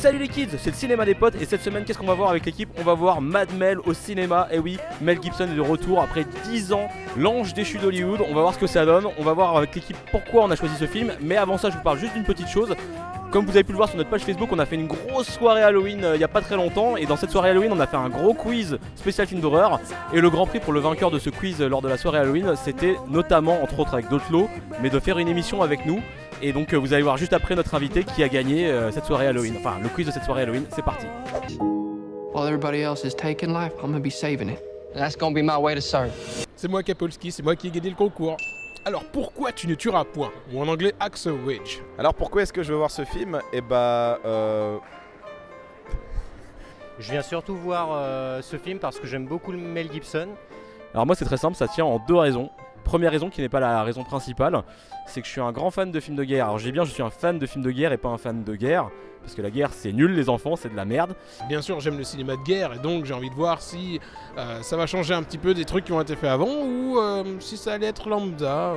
Salut les kids, c'est le cinéma des potes et cette semaine qu'est-ce qu'on va voir avec l'équipe? On va voir Mad Mel au cinéma, et oui, Mel Gibson est de retour après 10 ans, l'ange déchu d'Hollywood. On va voir ce que ça donne, on va voir avec l'équipe pourquoi on a choisi ce film, mais avant ça je vous parle juste d'une petite chose. Comme vous avez pu le voir sur notre page Facebook, on a fait une grosse soirée Halloween il n'y a pas très longtemps. Et dans cette soirée Halloween, on a fait un gros quiz spécial film d'horreur. Et le grand prix pour le vainqueur de ce quiz lors de la soirée Halloween, c'était notamment, entre autres avec d'autres lots, mais de faire une émission avec nous. Et donc vous allez voir juste après notre invité qui a gagné cette soirée Halloween. Enfin, le quiz de cette soirée Halloween, c'est parti. While everybody else is taking life, I'm gonna be saving it. And that's gonna be my way to serve. C'est moi Kapolski, c'est moi qui ai gagné le concours. Alors pourquoi tu ne tueras point? Ou en anglais Axe Wedge. Alors pourquoi est-ce que je veux voir ce film? Je viens surtout voir ce film parce que j'aime beaucoup Mel Gibson. Alors moi c'est très simple, ça tient en deux raisons. Première raison qui n'est pas la raison principale, c'est que je suis un grand fan de films de guerre. Alors je dis bien je suis un fan de films de guerre et pas un fan de guerre, parce que la guerre c'est nul les enfants, c'est de la merde. Bien sûr j'aime le cinéma de guerre et donc j'ai envie de voir si ça va changer un petit peu des trucs qui ont été faits avant ou si ça allait être lambda.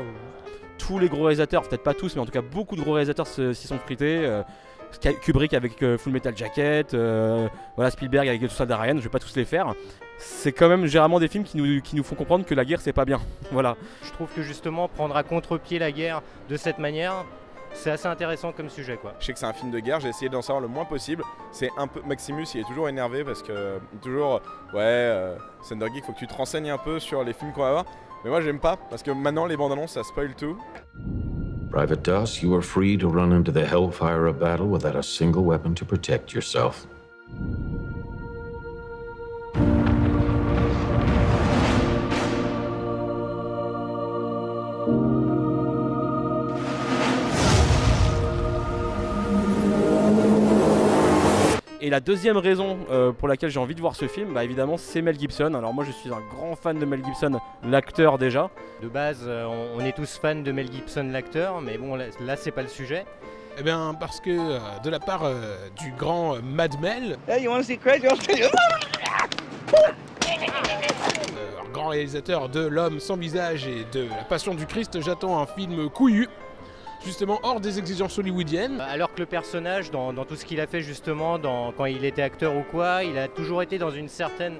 Tous les gros réalisateurs, peut-être pas tous mais en tout cas beaucoup de gros réalisateurs s'y sont frités. Kubrick avec Full Metal Jacket, voilà, Spielberg avec Tout ça d'Ariane, je vais pas tous les faire. C'est quand même généralement des films qui nous font comprendre que la guerre c'est pas bien. Voilà. Je trouve que justement prendre à contre-pied la guerre de cette manière, c'est assez intéressant comme sujet quoi. Je sais que c'est un film de guerre, j'ai essayé d'en savoir le moins possible. C'est un peu Maximus, il est toujours énervé parce que toujours Thundergeek, faut que tu te renseignes un peu sur les films qu'on va voir. Mais moi j'aime pas parce que maintenant les bandes annonces ça spoil tout. Private Doss, you are free to run into the hellfire of battle without a single weapon to protect yourself. Et la deuxième raison pour laquelle j'ai envie de voir ce film, bah évidemment c'est Mel Gibson. Alors moi je suis un grand fan de Mel Gibson, l'acteur déjà. De base on est tous fans de Mel Gibson l'acteur, mais bon là c'est pas le sujet. Eh bien parce que de la part du grand Mad Mel, Hey, you wanna see crazy? grand réalisateur de L'Homme sans visage et de La Passion du Christ, j'attends un film couillu. Justement hors des exigences hollywoodiennes. Alors que le personnage, dans tout ce qu'il a fait justement, quand il était acteur ou quoi, il a toujours été dans une certaine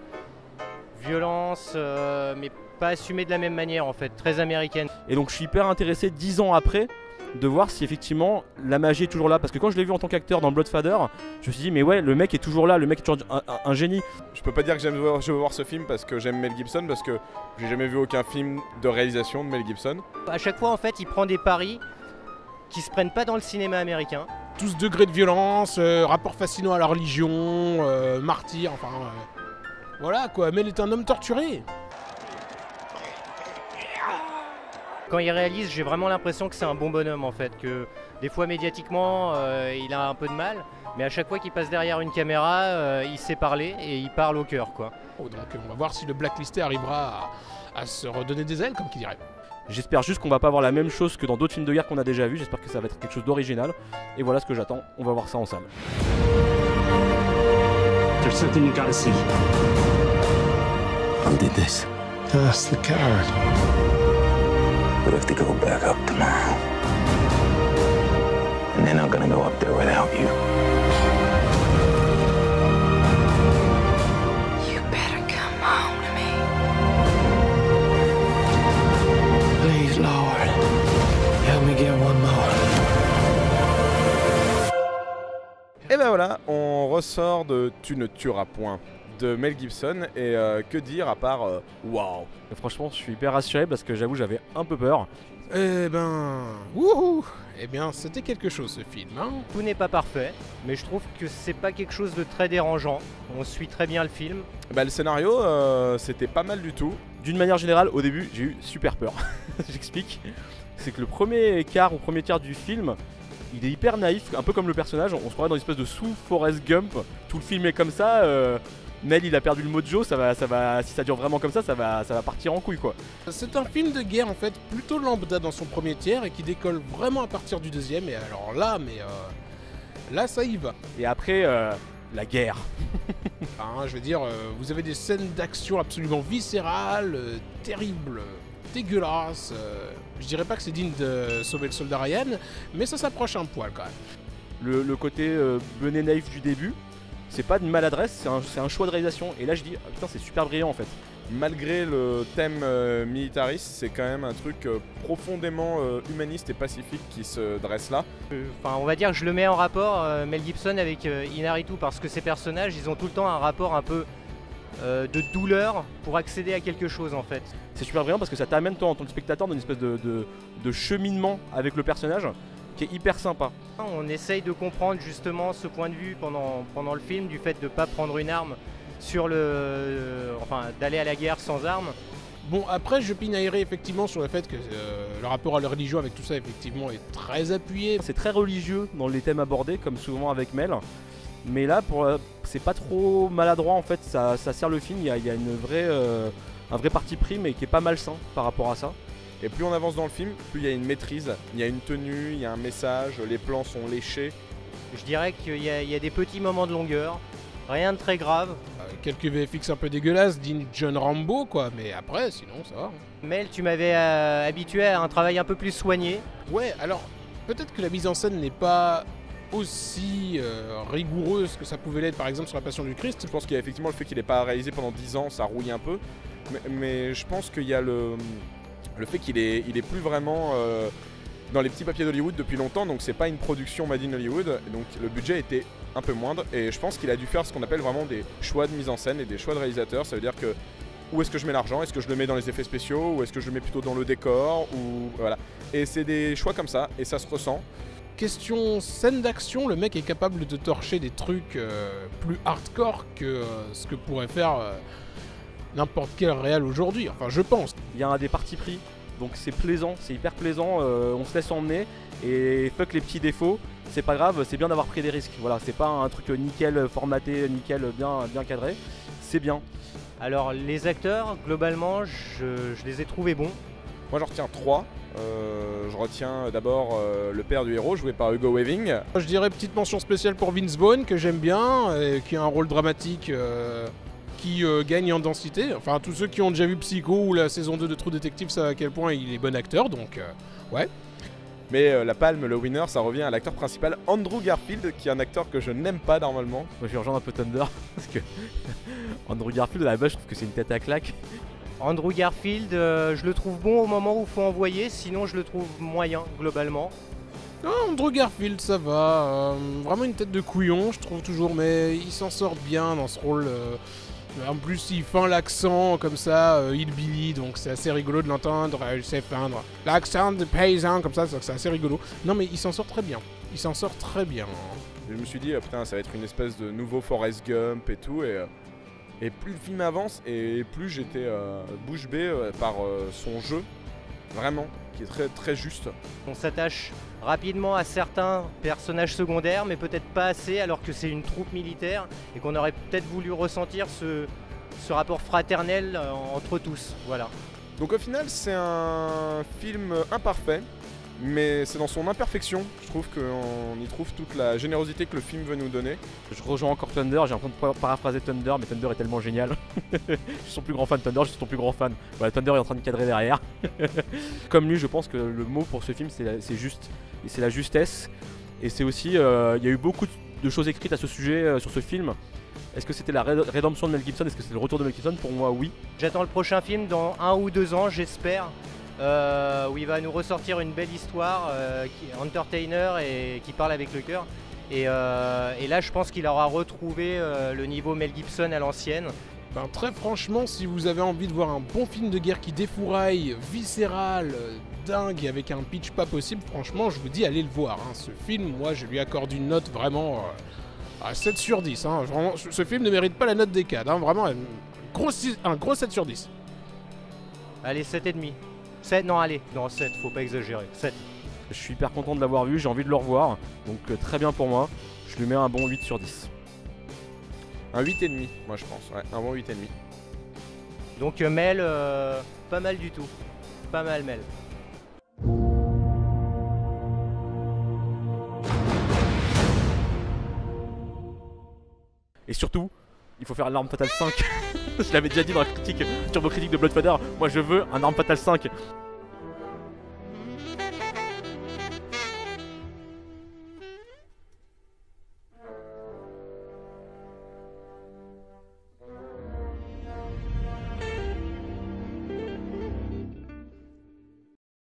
violence, mais pas assumée de la même manière en fait, très américaine. Et donc je suis hyper intéressé 10 ans après de voir si effectivement la magie est toujours là. Parce que quand je l'ai vu en tant qu'acteur dans Bloodfather, je me suis dit mais ouais, le mec est toujours là, le mec est toujours un génie. Je peux pas dire que je veux voir ce film parce que j'aime Mel Gibson, parce que j'ai jamais vu aucun film de réalisation de Mel Gibson. À chaque fois en fait il prend des paris qui se prennent pas dans le cinéma américain. Tous degrés de violence, rapport fascinant à la religion, martyr, enfin... voilà quoi, Mel est un homme torturé. Quand il réalise, j'ai vraiment l'impression que c'est un bon bonhomme en fait, que des fois médiatiquement il a un peu de mal, mais à chaque fois qu'il passe derrière une caméra, il sait parler et il parle au cœur quoi. Oh, donc on va voir si le blacklisté arrivera à se redonner des ailes, comme qui dirait. J'espère juste qu'on va pas voir la même chose que dans d'autres films de guerre qu'on a déjà vu. J'espère que ça va être quelque chose d'original. Et voilà ce que j'attends. On va voir ça en salle. There's something you gotta see. Who did this? That's the coward. We have to go back up tomorrow. And they're not gonna go up there without you. You better come home to me. Please, Lord, help me get one more. Et ben voilà, on ressort de Tu ne tueras point de Mel Gibson et que dire à part waouh. Franchement je suis hyper rassuré parce que j'avoue j'avais un peu peur. Eh ben... Wouhou! Eh bien c'était quelque chose ce film, hein. Tout n'est pas parfait, mais je trouve que c'est pas quelque chose de très dérangeant. On suit très bien le film. Bah le scénario c'était pas mal du tout. D'une manière générale au début j'ai eu super peur. J'explique. C'est que le premier quart ou premier tiers du film, il est hyper naïf, un peu comme le personnage. On se croirait dans une espèce de sous-Forrest Gump. Tout le film est comme ça. Mel il a perdu le mojo, si ça dure vraiment comme ça va partir en couille quoi. C'est un film de guerre en fait, plutôt lambda dans son premier tiers et qui décolle vraiment à partir du deuxième. Et alors là, là ça y va. Et après, la guerre. Hein, je veux dire, vous avez des scènes d'action absolument viscérales, terribles, dégueulasses. Je dirais pas que c'est digne de Sauver le soldat Ryan, mais ça s'approche un poil quand même. le côté bené naïf du début, c'est pas de maladresse, c'est un choix de réalisation. Et là je dis, ah, putain c'est super brillant en fait. Malgré le thème militariste, c'est quand même un truc profondément humaniste et pacifique qui se dresse là. Enfin, on va dire que je le mets en rapport, Mel Gibson avec Inarritu, parce que ces personnages, ils ont tout le temps un rapport un peu de douleur pour accéder à quelque chose en fait. C'est super brillant parce que ça t'amène toi en tant que spectateur dans une espèce de cheminement avec le personnage qui est hyper sympa. On essaye de comprendre justement ce point de vue pendant le film, du fait de ne pas prendre une arme sur enfin d'aller à la guerre sans armes. Bon, après je pinaillerai effectivement sur le fait que le rapport à la religion avec tout ça effectivement est très appuyé. C'est très religieux dans les thèmes abordés, comme souvent avec Mel. Mais là, c'est pas trop maladroit en fait, ça sert le film, il y a un vrai parti pris mais qui est pas malsain par rapport à ça. Et plus on avance dans le film, plus il y a une maîtrise, il y a une tenue, il y a un message, les plans sont léchés. Je dirais qu'il y a des petits moments de longueur, rien de très grave. Quelques VFX un peu dégueulasses, digne John Rambo quoi, mais après sinon ça va. Mel, tu m'avais habitué à un travail un peu plus soigné. Ouais, alors peut-être que la mise en scène n'est pas aussi rigoureuse que ça pouvait l'être par exemple sur La Passion du Christ. Je pense qu'il y a effectivement le fait qu'il n'ait pas réalisé pendant 10 ans, ça rouille un peu. Mais je pense qu'il y a le fait qu'il est plus vraiment dans les petits papiers d'Hollywood depuis longtemps, donc c'est pas une production made in Hollywood, donc le budget était un peu moindre et je pense qu'il a dû faire ce qu'on appelle vraiment des choix de mise en scène et des choix de réalisateur. Ça veut dire que où est-ce que je mets l'argent, est-ce que je le mets dans les effets spéciaux ou est-ce que je le mets plutôt dans le décor ou voilà. Et c'est des choix comme ça et ça se ressent. Question scène d'action, le mec est capable de torcher des trucs plus hardcore que ce que pourrait faire n'importe quel réal aujourd'hui, enfin je pense. Il y a des partis pris, donc c'est plaisant, c'est hyper plaisant, on se laisse emmener et fuck les petits défauts, c'est pas grave, c'est bien d'avoir pris des risques, voilà, c'est pas un truc nickel formaté, nickel bien cadré, c'est bien. Alors les acteurs, globalement, je les ai trouvés bons. Moi j'en retiens 3. Je retiens d'abord le père du héros, joué par Hugo Weaving. Je dirais petite mention spéciale pour Vince Vaughn, que j'aime bien, et qui a un rôle dramatique qui gagne en densité. Enfin, tous ceux qui ont déjà vu Psycho ou la saison 2 de True Detective savent à quel point il est bon acteur, donc ouais. Mais la palme, le winner, ça revient à l'acteur principal, Andrew Garfield, qui est un acteur que je n'aime pas normalement. Moi je vais rejoindre un peu Thunder, parce que Andrew Garfield, à la base, je trouve que c'est une tête à claque. Andrew Garfield, je le trouve bon au moment où il faut envoyer, sinon je le trouve moyen, globalement. Non, Andrew Garfield, ça va. Vraiment une tête de couillon, je trouve toujours, mais il s'en sort bien dans ce rôle. En plus, il feint l'accent comme ça, hillbilly, donc c'est assez rigolo de l'entendre. Il sait feindre l'accent de paysan, comme ça, c'est assez rigolo. Non, mais il s'en sort très bien. Il s'en sort très bien. Je me suis dit, putain, ça va être une espèce de nouveau Forrest Gump et tout, et plus le film avance, et plus j'étais bouche bée par son jeu, vraiment, qui est très, très juste. On s'attache rapidement à certains personnages secondaires, mais peut-être pas assez, alors que c'est une troupe militaire, et qu'on aurait peut-être voulu ressentir ce rapport fraternel entre tous, voilà. Donc au final, c'est un film imparfait, mais c'est dans son imperfection, je trouve qu'on y trouve toute la générosité que le film veut nous donner. Je rejoins encore Thunder, j'ai l'impression de paraphraser Thunder, mais Thunder est tellement génial. Je suis son plus grand fan, Thunder, je suis son plus grand fan. Voilà, Thunder est en train de cadrer derrière. Comme lui, je pense que le mot pour ce film, c'est juste, et c'est la justesse. Et c'est aussi, il y a eu beaucoup de choses écrites à ce sujet, sur ce film. Est-ce que c'était la rédemption de Mel Gibson? Est-ce que c'était le retour de Mel Gibson? Pour moi, oui. J'attends le prochain film dans 1 ou 2 ans, j'espère. Où il va nous ressortir une belle histoire, qui est entertainer et qui parle avec le cœur. Et là, je pense qu'il aura retrouvé le niveau Mel Gibson à l'ancienne. Ben, très franchement, si vous avez envie de voir un bon film de guerre qui défouraille, viscéral, dingue, avec un pitch pas possible, franchement, je vous dis, allez le voir. Hein. Ce film, moi, je lui accorde une note vraiment à 7 sur 10. Hein. Vraiment, ce film ne mérite pas la note des cadres. Hein. Vraiment, un gros 7 sur 10. Allez, 7,5. 7, non, allez, non, 7, faut pas exagérer. 7. Je suis hyper content de l'avoir vu, j'ai envie de le revoir. Donc très bien pour moi. Je lui mets un bon 8 sur 10. Un 8,5, moi je pense. Ouais, un bon 8,5. Donc Mel, pas mal du tout. Pas mal, Mel. Et surtout, il faut faire l'Arme Fatale 5. Je l'avais déjà dit dans la critique, turbo critique de Bloodfather. Moi je veux un Arme Fatale 5.